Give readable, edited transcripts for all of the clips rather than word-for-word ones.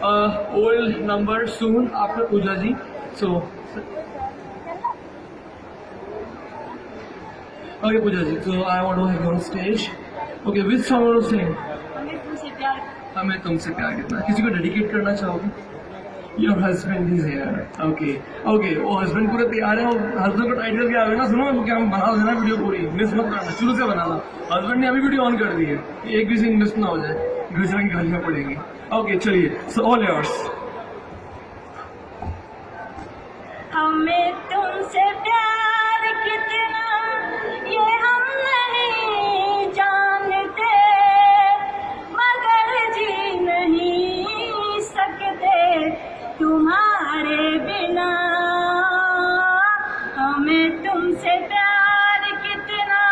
old number soon after Pooja ji. So, okay Pooja ji, so I want to have you on stage. Okay, which song want to sing? हमें तुमसे प्यार कितना, किसी को dedicate करना चाहोगे? Your husband is here. Okay, okay. वो husband पूरे तैयार है, और husband को टाइट करके आवे ना, सुनो क्या हम बना देना वीडियो पूरी, मिस मत करना, शुरू से बनाना. husband ने अभी वीडियो ऑन कर दी है, एक भी सीन मिस ना हो जाए, दूसरे की गालियां पड़ेंगी. Okay, चलिए, so all yours. हमें तुमसे प्यार कितना ये हम नहीं जानते, मगर जी नहीं सकते तुम्हारे बिना. हमें तुमसे प्यार कितना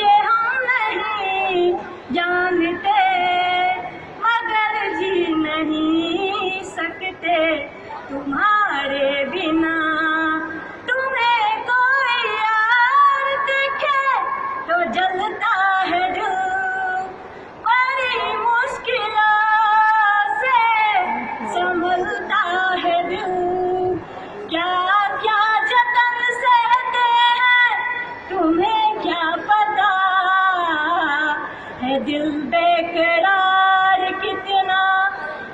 ये हम नहीं जानते, मगर जी नहीं सकते तुम्हारे बिना. तुम्हें कोई यार देखे तो जलता है दिल, बड़ी मुश्किलों से संभलता है दिल. क्या क्या जतन सहते हैं तुम्हें क्या पता है, दिल बेकरार कितना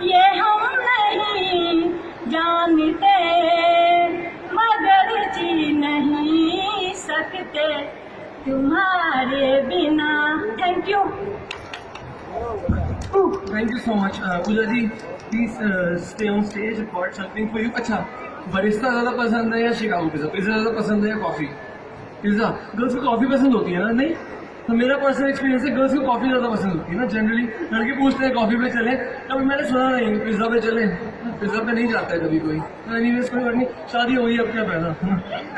ये हम नहीं जानते, मगर जी नहीं सकते तुम्हारे बिना. Thank you. Thank you so much. Pooja ji, please stay on stage. I've got something for you. अच्छा, बरिस्ता ज़्यादा पसंद है या शिकागो पिज़्ज़ा? पिज़्ज़ा ज़्यादा पसंद है या कॉफ़ी? पिज़्ज़ा. गर्ल्स को कॉफ़ी पसंद होती है ना? नहीं? तो मेरा पर्सनल एक्सपीरियंस है, गर्ल्स को कॉफ़ी ज़्यादा पसंद होती है ना. जनरली लड़के पूछते हैं कॉफ़ी पे चले, कभी मैंने सुना नहीं पिज़्ज़ा पे चले. पिज़्ज़ा पे नहीं जाता है कभी कोई. एनीवेज कोई बात नहीं, शादी हो गई अब क्या पैदा.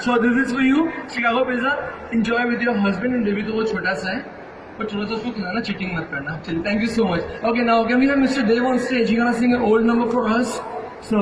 So this is for you, Chicago pizza. Enjoy with your husband. And baby तो वो छोटा सा है, पर थोड़ा सा उसको खिलाना, चीटिंग मत करना. चलिए, thank you so much. Okay, now can we have mister Dev on stage. He gonna sing an old number for us. So